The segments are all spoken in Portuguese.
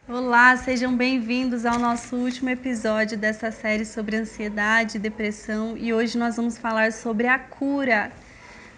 Olá, sejam bem-vindos ao nosso último episódio dessa série sobre ansiedade e depressão, e hoje nós vamos falar sobre a cura.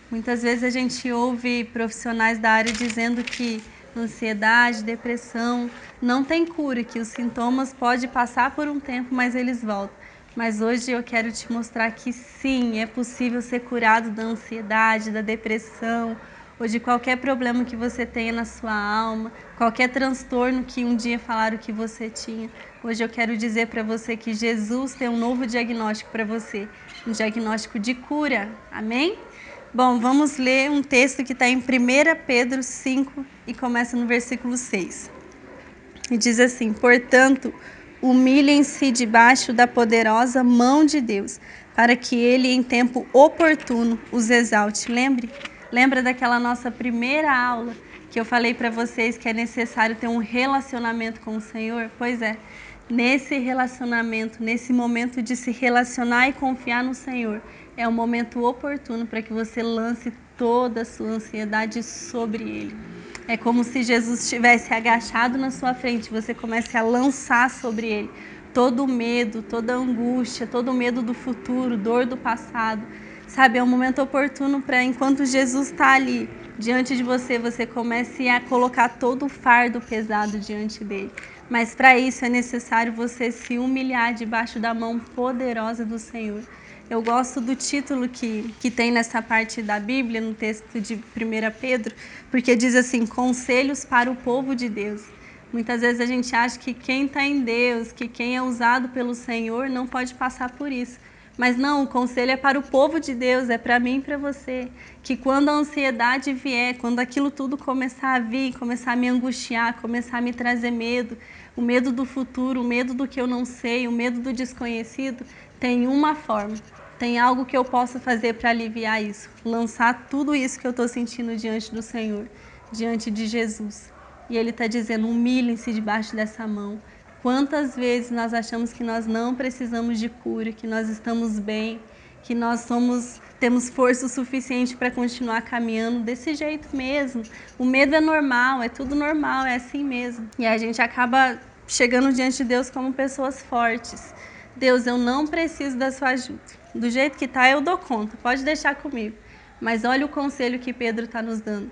Muitas vezes a gente ouve profissionais da área dizendo que ansiedade, depressão não tem cura, que os sintomas podem passar por um tempo, mas eles voltam. Mas hoje eu quero te mostrar que sim, é possível ser curado da ansiedade, da depressão, ou de qualquer problema que você tenha na sua alma, qualquer transtorno que um dia falaram que você tinha. Hoje eu quero dizer para você que Jesus tem um novo diagnóstico para você, um diagnóstico de cura. Amém? Bom, vamos ler um texto que está em 1 Pedro 5 e começa no versículo 6. E diz assim: portanto, humilhem-se debaixo da poderosa mão de Deus, para que Ele, em tempo oportuno, os exalte. Lembra daquela nossa primeira aula que eu falei para vocês que é necessário ter um relacionamento com o Senhor? Pois é, nesse relacionamento, nesse momento de se relacionar e confiar no Senhor, é o momento oportuno para que você lance toda a sua ansiedade sobre Ele. É como se Jesus estivesse agachado na sua frente, você comece a lançar sobre Ele todo o medo, toda a angústia, todo o medo do futuro, dor do passado. Sabe, é um momento oportuno para, enquanto Jesus está ali diante de você, você comece a colocar todo o fardo pesado diante dele. Mas para isso é necessário você se humilhar debaixo da mão poderosa do Senhor. Eu gosto do título que tem nessa parte da Bíblia, no texto de 1 Pedro, porque diz assim: conselhos para o povo de Deus. Muitas vezes a gente acha que quem está em Deus, que quem é usado pelo Senhor não pode passar por isso. Mas não, o conselho é para o povo de Deus, é para mim e para você. Que quando a ansiedade vier, quando aquilo tudo começar a vir, começar a me angustiar, começar a me trazer medo, o medo do futuro, o medo do que eu não sei, o medo do desconhecido, tem uma forma. Tem algo que eu possa fazer para aliviar isso. Lançar tudo isso que eu estou sentindo diante do Senhor, diante de Jesus. E Ele está dizendo: humilhem-se debaixo dessa mão. Quantas vezes nós achamos que nós não precisamos de cura, que nós estamos bem, que nós temos força o suficiente para continuar caminhando desse jeito mesmo. O medo é normal, é tudo normal, é assim mesmo. E a gente acaba chegando diante de Deus como pessoas fortes. Deus, eu não preciso da sua ajuda. Do jeito que está, eu dou conta, pode deixar comigo. Mas olha o conselho que Pedro está nos dando.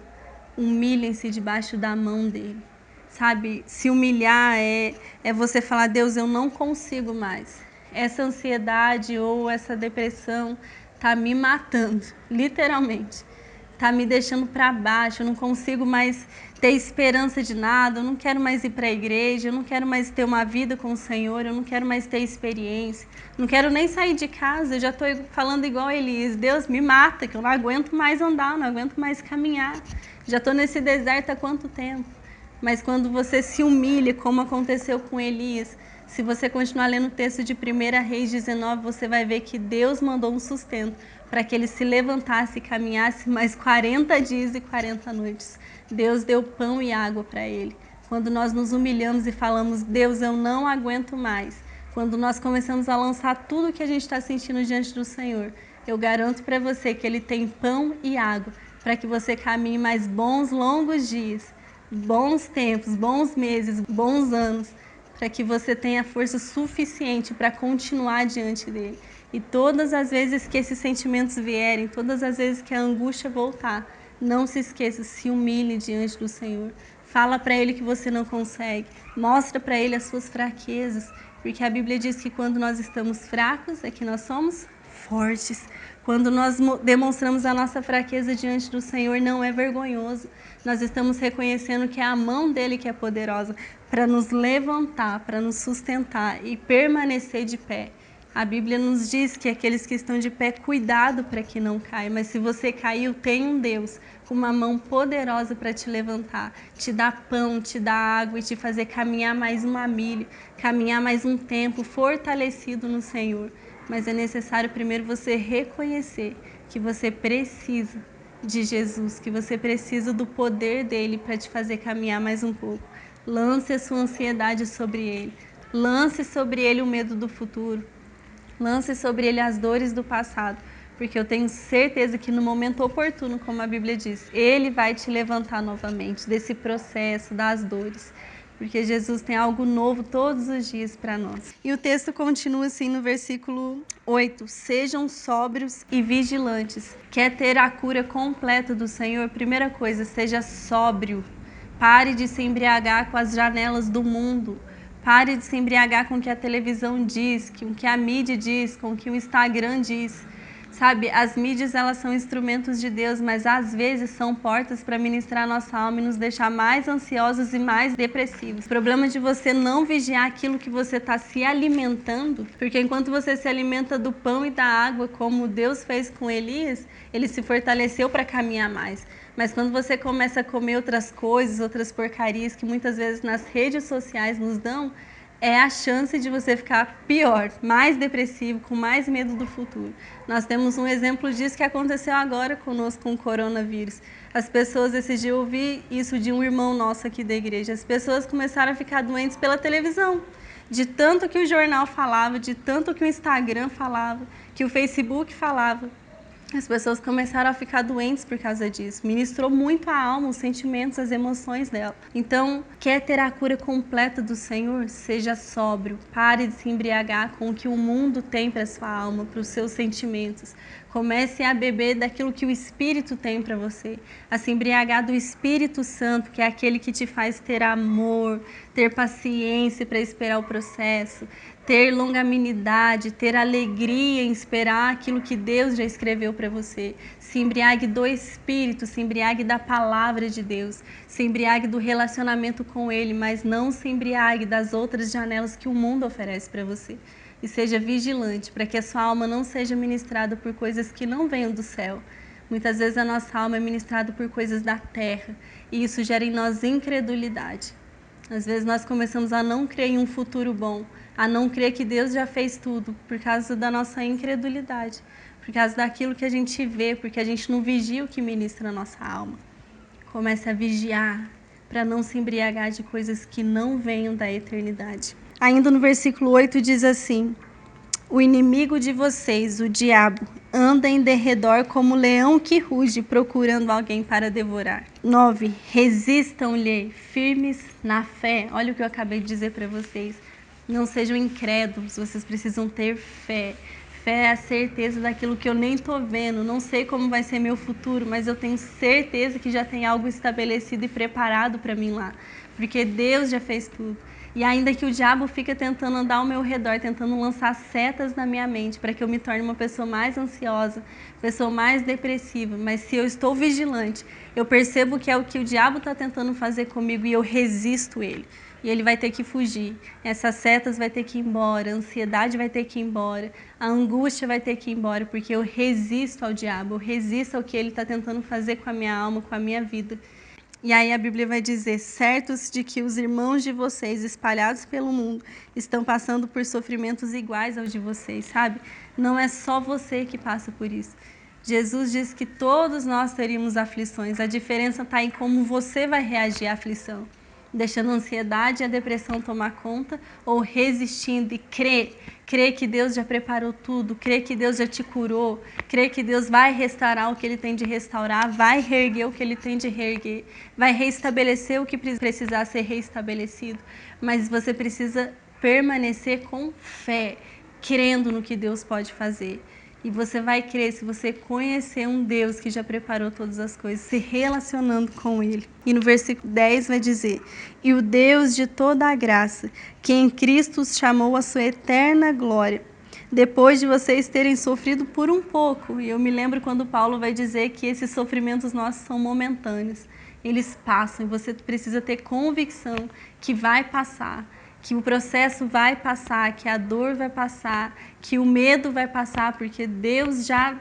Humilhem-se debaixo da mão dele. Sabe, se humilhar é você falar: Deus, eu não consigo mais. Essa ansiedade ou essa depressão tá me matando, literalmente. Tá me deixando para baixo, eu não consigo mais ter esperança de nada, eu não quero mais ir para a igreja, eu não quero mais ter uma vida com o Senhor, eu não quero mais ter experiência, não quero nem sair de casa, eu já estou falando igual Elias: Deus, me mata, que eu não aguento mais andar, não aguento mais caminhar, já estou nesse deserto há quanto tempo? Mas quando você se humilha, como aconteceu com Elias, se você continuar lendo o texto de 1 Reis 19, você vai ver que Deus mandou um sustento para que ele se levantasse e caminhasse mais 40 dias e 40 noites. Deus deu pão e água para ele. Quando nós nos humilhamos e falamos: Deus, eu não aguento mais, quando nós começamos a lançar tudo que a gente está sentindo diante do Senhor, eu garanto para você que Ele tem pão e água para que você caminhe mais bons, longos dias, bons tempos, bons meses, bons anos, para que você tenha força suficiente para continuar diante dele. E todas as vezes que esses sentimentos vierem, todas as vezes que a angústia voltar, não se esqueça, se humilhe diante do Senhor. Fala para Ele que você não consegue. Mostra para Ele as suas fraquezas, porque a Bíblia diz que quando nós estamos fracos é que nós somos fortes. Quando nós demonstramos a nossa fraqueza diante do Senhor, não é vergonhoso. Nós estamos reconhecendo que é a mão dele que é poderosa para nos levantar, para nos sustentar e permanecer de pé. A Bíblia nos diz que aqueles que estão de pé, cuidado para que não caia. Mas se você caiu, tem um Deus com uma mão poderosa para te levantar, te dar pão, te dar água e te fazer caminhar mais uma milha, caminhar mais um tempo fortalecido no Senhor. Mas é necessário primeiro você reconhecer que você precisa de Jesus, que você precisa do poder dele para te fazer caminhar mais um pouco. Lance a sua ansiedade sobre ele. Lance sobre ele o medo do futuro. Lance sobre ele as dores do passado, porque eu tenho certeza que no momento oportuno, como a Bíblia diz, ele vai te levantar novamente desse processo, das dores. porque Jesus tem algo novo todos os dias para nós. E o texto continua assim no versículo 8: sejam sóbrios e vigilantes. Quer ter a cura completa do Senhor? Primeira coisa, seja sóbrio. Pare de se embriagar com as janelas do mundo. Pare de se embriagar com o que a televisão diz, com o que a mídia diz, com o que o Instagram diz. Sabe, as mídias, elas são instrumentos de Deus, mas às vezes são portas para ministrar a nossa alma e nos deixar mais ansiosos e mais depressivos. O problema de você não vigiar aquilo que você está se alimentando, porque enquanto você se alimenta do pão e da água, como Deus fez com Elias, ele se fortaleceu para caminhar mais. Mas quando você começa a comer outras coisas, outras porcarias que muitas vezes nas redes sociais nos dão, é a chance de você ficar pior, mais depressivo, com mais medo do futuro. Nós temos um exemplo disso que aconteceu agora conosco com o coronavírus. As pessoas, esses dias eu ouvi isso de um irmão nosso aqui da igreja, as pessoas começaram a ficar doentes pela televisão. De tanto que o jornal falava, de tanto que o Instagram falava, que o Facebook falava. As pessoas começaram a ficar doentes por causa disso. Ministrou muito a alma, os sentimentos, as emoções dela. Então, quer ter a cura completa do Senhor? Seja sóbrio. Pare de se embriagar com o que o mundo tem para a sua alma, para os seus sentimentos. Comece a beber daquilo que o Espírito tem para você. A se embriagar do Espírito Santo, que é aquele que te faz ter amor, ter paciência para esperar o processo, ter longanimidade, ter alegria em esperar aquilo que Deus já escreveu para você. Se embriague do Espírito, se embriague da palavra de Deus, se embriague do relacionamento com Ele, mas não se embriague das outras janelas que o mundo oferece para você. E seja vigilante para que a sua alma não seja ministrada por coisas que não venham do céu. Muitas vezes a nossa alma é ministrada por coisas da terra e isso gera em nós incredulidade. Às vezes nós começamos a não crer em um futuro bom, a não crer que Deus já fez tudo por causa da nossa incredulidade, por causa daquilo que a gente vê, porque a gente não vigia o que ministra a nossa alma. Comece a vigiar para não se embriagar de coisas que não venham da eternidade. Ainda no versículo 8 diz assim: o inimigo de vocês, o diabo, anda em derredor como leão que ruge, procurando alguém para devorar. 9. Resistam-lhe firmes na fé. Olha o que eu acabei de dizer para vocês. Não sejam incrédulos, vocês precisam ter fé. Fé é a certeza daquilo que eu nem estou vendo, não sei como vai ser meu futuro, mas eu tenho certeza que já tem algo estabelecido e preparado para mim lá, porque Deus já fez tudo. E ainda que o diabo fica tentando andar ao meu redor, tentando lançar setas na minha mente para que eu me torne uma pessoa mais ansiosa, pessoa mais depressiva, mas se eu estou vigilante, eu percebo que é o que o diabo está tentando fazer comigo e eu resisto ele. E ele vai ter que fugir, essas setas vai ter que ir embora, a ansiedade vai ter que ir embora, a angústia vai ter que ir embora, porque eu resisto ao diabo, eu resisto ao que ele está tentando fazer com a minha alma, com a minha vida. E aí a Bíblia vai dizer: certos de que os irmãos de vocês espalhados pelo mundo estão passando por sofrimentos iguais aos de vocês, sabe? Não é só você que passa por isso. Jesus disse que todos nós teríamos aflições, a diferença está em como você vai reagir à aflição. Deixando a ansiedade e a depressão tomar conta ou resistindo e crer que Deus já preparou tudo, crer que Deus já te curou, crer que Deus vai restaurar o que Ele tem de restaurar, vai reerguer o que Ele tem de reerguer, vai reestabelecer o que precisar ser reestabelecido, mas você precisa permanecer com fé, crendo no que Deus pode fazer. E você vai crer se você conhecer um Deus que já preparou todas as coisas, se relacionando com Ele. E no versículo 10 vai dizer: e o Deus de toda a graça, que em Cristo os chamou à sua eterna glória, depois de vocês terem sofrido por um pouco. E eu me lembro quando Paulo vai dizer que esses sofrimentos nossos são momentâneos. Eles passam e você precisa ter convicção que vai passar, que o processo vai passar, que a dor vai passar, que o medo vai passar, porque Deus já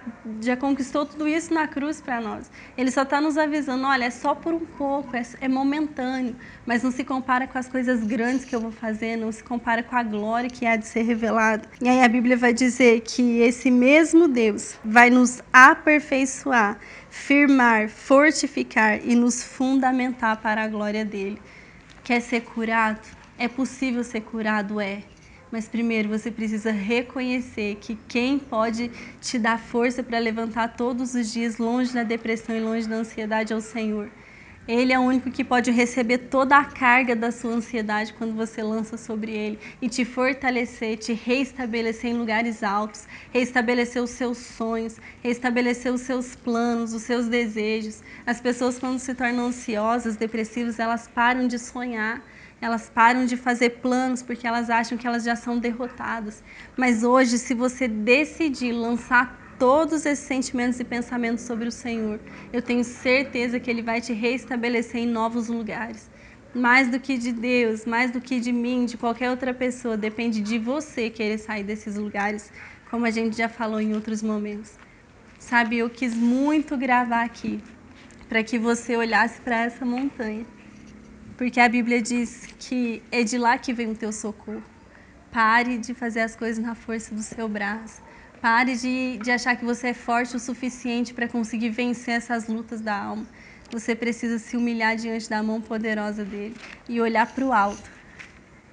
conquistou tudo isso na cruz para nós. Ele só está nos avisando: olha, é só por um pouco, é momentâneo, mas não se compara com as coisas grandes que eu vou fazer, não se compara com a glória que há de ser revelada. E aí a Bíblia vai dizer que esse mesmo Deus vai nos aperfeiçoar, firmar, fortificar e nos fundamentar para a glória dele. Quer ser curado? É possível ser curado, mas primeiro você precisa reconhecer que quem pode te dar força para levantar todos os dias longe da depressão e longe da ansiedade é o Senhor. Ele é o único que pode receber toda a carga da sua ansiedade quando você lança sobre ele e te fortalecer, te reestabelecer em lugares altos, reestabelecer os seus sonhos, reestabelecer os seus planos, os seus desejos. As pessoas, quando se tornam ansiosas, depressivas, elas param de sonhar, elas param de fazer planos porque elas acham que elas já são derrotadas. Mas hoje, se você decidir lançar todos esses sentimentos e pensamentos sobre o Senhor, eu tenho certeza que Ele vai te reestabelecer em novos lugares. Mais do que de Deus, mais do que de mim, de qualquer outra pessoa, depende de você querer sair desses lugares, como a gente já falou em outros momentos. Sabe, eu quis muito gravar aqui, para que você olhasse para essa montanha, porque a Bíblia diz que é de lá que vem o teu socorro. Pare de fazer as coisas na força do seu braço. Pare de achar que você é forte o suficiente para conseguir vencer essas lutas da alma. Você precisa se humilhar diante da mão poderosa dele e olhar para o alto,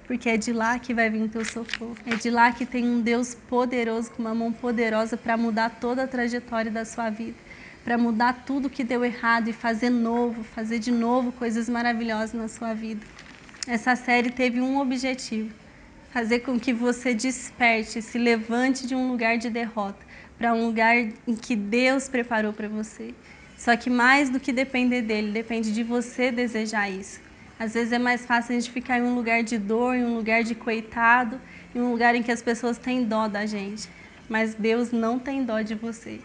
porque é de lá que vai vir o teu socorro. É de lá que tem um Deus poderoso, com uma mão poderosa para mudar toda a trajetória da sua vida, para mudar tudo que deu errado e fazer novo, fazer de novo coisas maravilhosas na sua vida. Essa série teve um objetivo: fazer com que você desperte, se levante de um lugar de derrota para um lugar em que Deus preparou para você. Só que mais do que depender dele, depende de você desejar isso. Às vezes é mais fácil a gente ficar em um lugar de dor, em um lugar de coitado, em um lugar em que as pessoas têm dó da gente. Mas Deus não tem dó de você.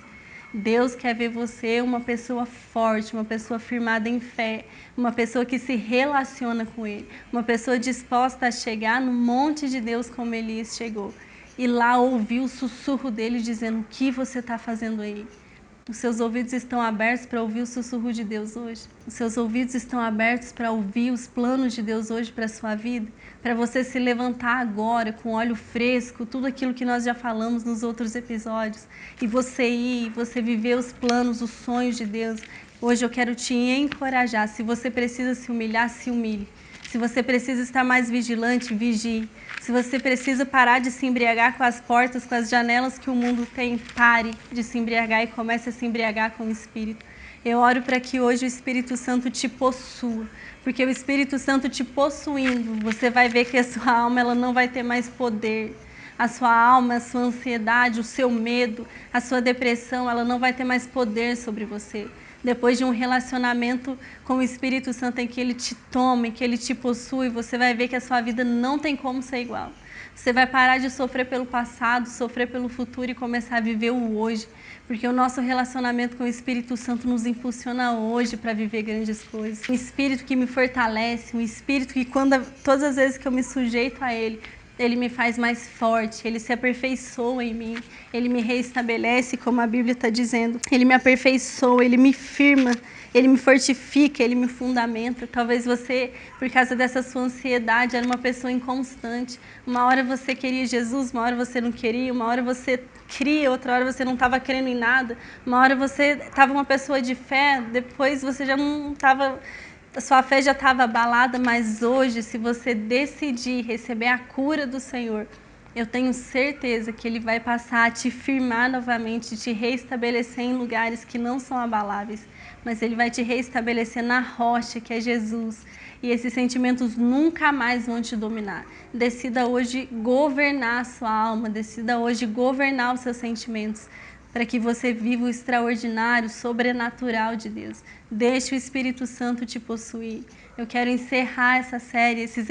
Deus quer ver você uma pessoa forte, uma pessoa firmada em fé, uma pessoa que se relaciona com Ele, uma pessoa disposta a chegar no monte de Deus como Elias chegou e lá ouvir o sussurro dele dizendo: o que você está fazendo aí? Os seus ouvidos estão abertos para ouvir o sussurro de Deus hoje? Os seus ouvidos estão abertos para ouvir os planos de Deus hoje para a sua vida? Para você se levantar agora com óleo fresco, tudo aquilo que nós já falamos nos outros episódios, e você ir, você viver os planos, os sonhos de Deus. Hoje eu quero te encorajar. Se você precisa se humilhar, se humilhe. Se você precisa estar mais vigilante, vigie. Se você precisa parar de se embriagar com as portas, com as janelas que o mundo tem, pare de se embriagar e comece a se embriagar com o Espírito. Eu oro para que hoje o Espírito Santo te possua, porque o Espírito Santo te possuindo, você vai ver que a sua alma ela não vai ter mais poder. A sua alma, a sua ansiedade, o seu medo, a sua depressão, ela não vai ter mais poder sobre você. Depois de um relacionamento com o Espírito Santo em que Ele te toma, em que Ele te possui, você vai ver que a sua vida não tem como ser igual. Você vai parar de sofrer pelo passado, sofrer pelo futuro e começar a viver o hoje. Porque o nosso relacionamento com o Espírito Santo nos impulsiona hoje para viver grandes coisas. Um Espírito que me fortalece, um Espírito que todas as vezes que eu me sujeito a Ele, Ele me faz mais forte, Ele se aperfeiçoa em mim, Ele me reestabelece, como a Bíblia está dizendo. Ele me aperfeiçoa, Ele me firma, Ele me fortifica, Ele me fundamenta. Talvez você, por causa dessa sua ansiedade, era uma pessoa inconstante. Uma hora você queria Jesus, uma hora você não queria, uma hora você cria, outra hora você não estava crendo em nada, uma hora você estava uma pessoa de fé, depois você já não estava... A sua fé já estava abalada, mas hoje, se você decidir receber a cura do Senhor, eu tenho certeza que Ele vai passar a te firmar novamente, te reestabelecer em lugares que não são abaláveis, mas Ele vai te reestabelecer na rocha, que é Jesus. E esses sentimentos nunca mais vão te dominar. Decida hoje governar a sua alma, decida hoje governar os seus sentimentos, para que você viva o extraordinário, o sobrenatural de Deus. Deixe o Espírito Santo te possuir. Eu quero encerrar essa série, esses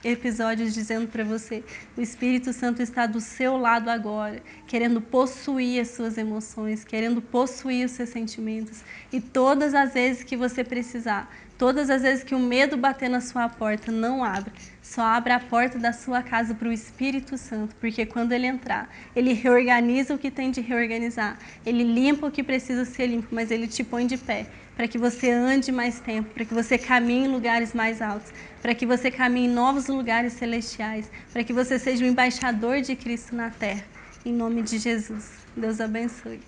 episódios, dizendo para você: o Espírito Santo está do seu lado agora, querendo possuir as suas emoções, querendo possuir os seus sentimentos. E todas as vezes que você precisar, todas as vezes que o medo bater na sua porta, não abra. Só abra a porta da sua casa para o Espírito Santo, porque quando Ele entrar, Ele reorganiza o que tem de reorganizar. Ele limpa o que precisa ser limpo, mas Ele te põe de pé, para que você ande mais tempo, para que você caminhe em lugares mais altos, para que você caminhe em novos lugares celestiais, para que você seja um embaixador de Cristo na terra. Em nome de Jesus. Deus abençoe.